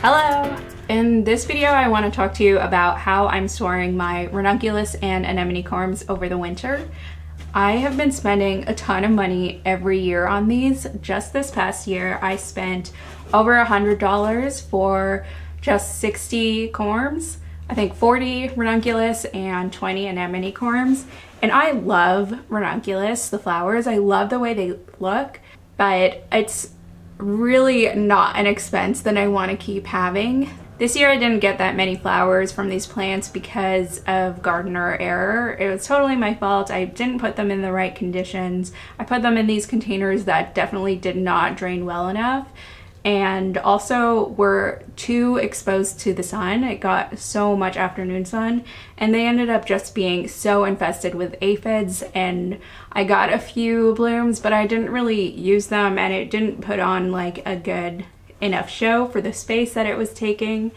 Hello! In this video I want to talk to you about how I'm storing my ranunculus and anemone corms over the winter. I have been spending a ton of money every year on these. Just this past year I spent over $100 for just 60 corms. I think 40 ranunculus and 20 anemone corms. And I love ranunculus, the flowers. I love the way they look, but it's really not an expense that I want to keep having. This year I didn't get that many flowers from these plants because of gardener error. It was totally my fault. I didn't put them in the right conditions. I put them in these containers that definitely did not drain well enough, and also were too exposed to the sun. It got so much afternoon sun, and they ended up just being so infested with aphids, and I got a few blooms, but I didn't really use them, and it didn't put on like a good enough show for the space that it was taking.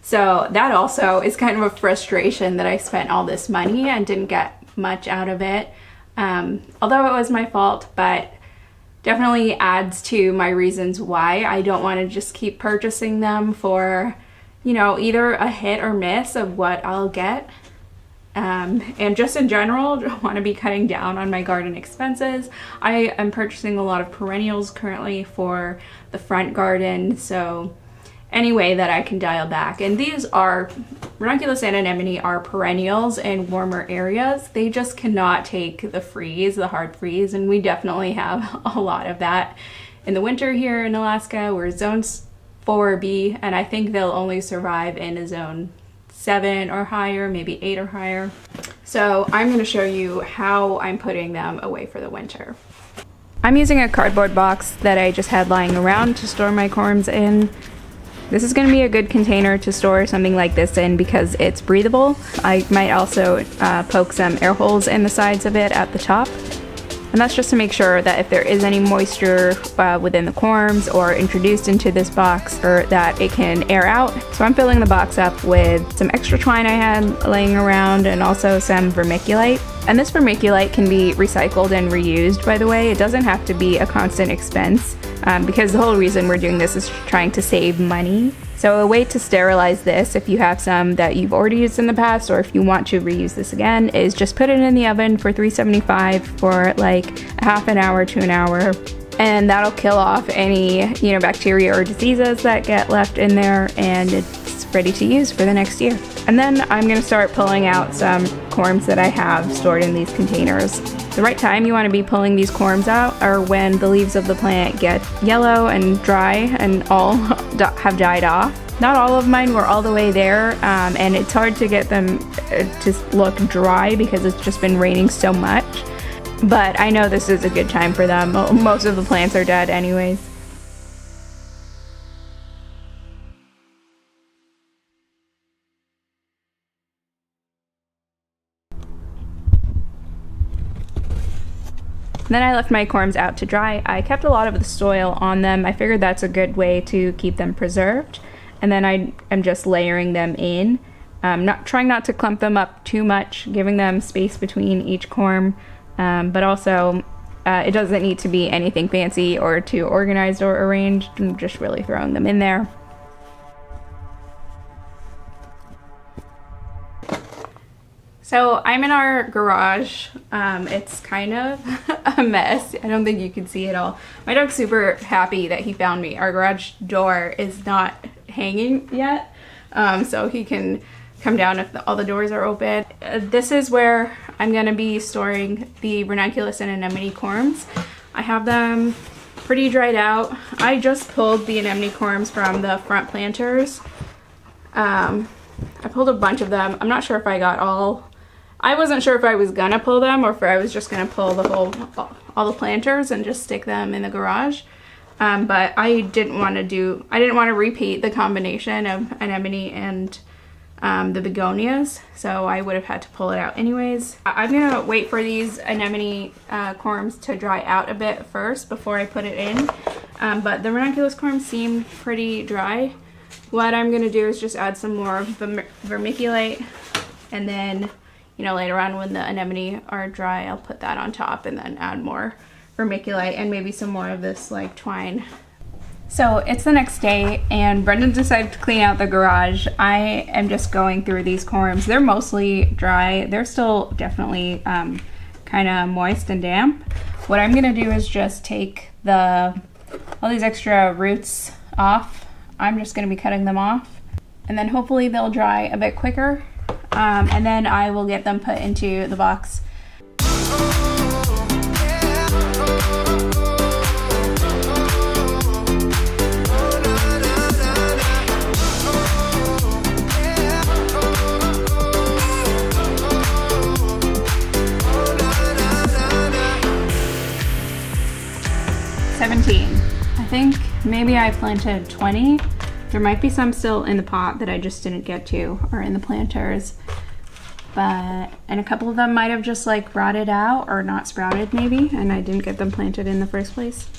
So that also is kind of a frustration that I spent all this money and didn't get much out of it. Although it was my fault, but definitely adds to my reasons why I don't want to just keep purchasing them for, you know, either a hit or miss of what I'll get. And just in general, I want to be cutting down on my garden expenses. I am purchasing a lot of perennials currently for the front garden, so any way that I can dial back. And these are, ranunculus and anemone are perennials in warmer areas. They just cannot take the freeze, the hard freeze, and we definitely have a lot of that in the winter here in Alaska. We're zone 4B, and I think they'll only survive in a zone 7 or higher, maybe 8 or higher. So I'm going to show you how I'm putting them away for the winter. I'm using a cardboard box that I just had lying around to store my corms in. This is going to be a good container to store something like this in because it's breathable. I might also poke some air holes in the sides of it at the top. And that's just to make sure that if there is any moisture within the corms or introduced into this box, or that it can air out. So I'm filling the box up with some extra twine I had laying around and also some vermiculite. And this vermiculite can be recycled and reused, by the way. It doesn't have to be a constant expense because the whole reason we're doing this is trying to save money. So a way to sterilize this, if you have some that you've already used in the past, or if you want to reuse this again, is just put it in the oven for 375 for like a half an hour to an hour. And that'll kill off any, you know, bacteria or diseases that get left in there, and it's ready to use for the next year. And then I'm gonna start pulling out some corms that I have stored in these containers. The right time you want to be pulling these corms out are when the leaves of the plant get yellow and dry and all have died off. Not all of mine were all the way there, and it's hard to get them to look dry because it's just been raining so much. But I know this is a good time for them. Most of the plants are dead anyways. Then I left my corms out to dry. I kept a lot of the soil on them. I figured that's a good way to keep them preserved. And then I am just layering them in. Trying not to clump them up too much, giving them space between each corm. But also, it doesn't need to be anything fancy or too organized or arranged. I'm just really throwing them in there. So I'm in our garage. It's kind of a mess. I don't think you can see it all. My dog's super happy that he found me. Our garage door is not hanging yet, so he can come down if all the doors are open. This is where I'm gonna be storing the ranunculus and anemone corms. I have them pretty dried out. I just pulled the anemone corms from the front planters. I pulled a bunch of them. I'm not sure if I got all. I wasn't sure if I was gonna pull them or if I was just gonna pull all the planters and just stick them in the garage. But I didn't want to repeat the combination of anemone and the begonias, so I would have had to pull it out anyways. I'm gonna wait for these anemone corms to dry out a bit first before I put it in. But the ranunculus corms seem pretty dry. What I'm gonna do is just add some more vermiculite, and then, you know, later on when the anemone are dry, I'll put that on top and then add more vermiculite and maybe some more of this like twine So it's the next day and Brendan decided to clean out the garage. I am just going through these corms. They're mostly dry. They're still definitely kind of moist and damp. What I'm gonna do is just take all these extra roots off. I'm just gonna be cutting them off and then hopefully they'll dry a bit quicker. And then I will get them put into the box. I think maybe I planted 20. There might be some still in the pot that I just didn't get to, or in the planters. And a couple of them might have just like rotted out or not sprouted maybe, and I didn't get them planted in the first place.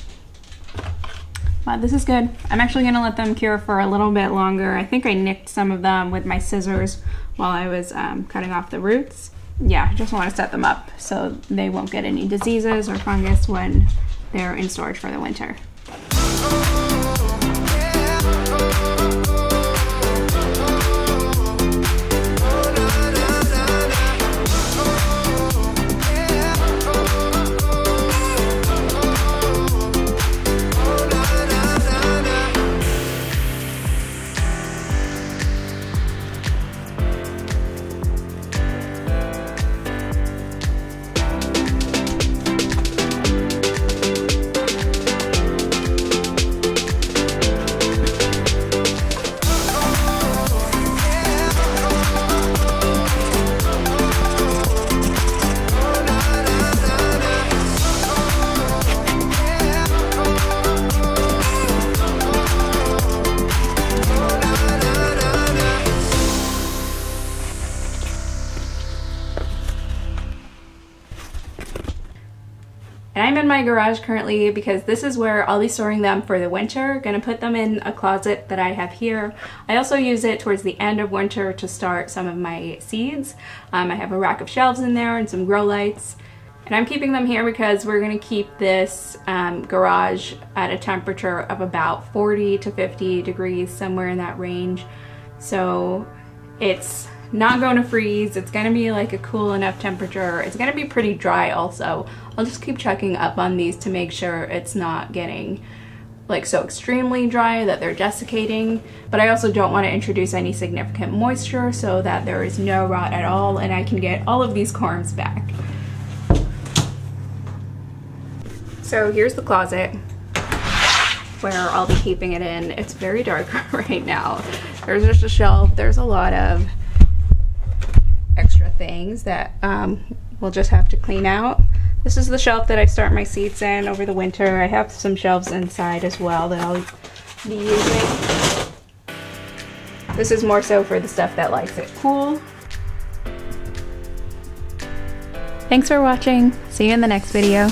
But this is good. I'm actually gonna let them cure for a little bit longer. I think I nicked some of them with my scissors while I was cutting off the roots. Yeah, I just wanna set them up so they won't get any diseases or fungus when they're in storage for the winter. And I'm in my garage currently because this is where I'll be storing them for the winter. Gonna put them in a closet that I have here. I also use it towards the end of winter to start some of my seeds. I have a rack of shelves in there and some grow lights. And I'm keeping them here because we're gonna keep this garage at a temperature of about 40 to 50 degrees, somewhere in that range. So it's not going to freeze. It's gonna be like a cool enough temperature. It's gonna be pretty dry also. I'll just keep checking up on these to make sure it's not getting like so extremely dry that they're desiccating, but I also don't want to introduce any significant moisture so that there is no rot at all and I can get all of these corms back. So here's the closet where I'll be keeping it in. It's very dark right now. There's just a shelf. There's a lot of extra things that we'll just have to clean out. This is the shelf that I start my seeds in over the winter. I have some shelves inside as well that I'll be using. This is more so for the stuff that likes it cool. Thanks for watching. See you in the next video.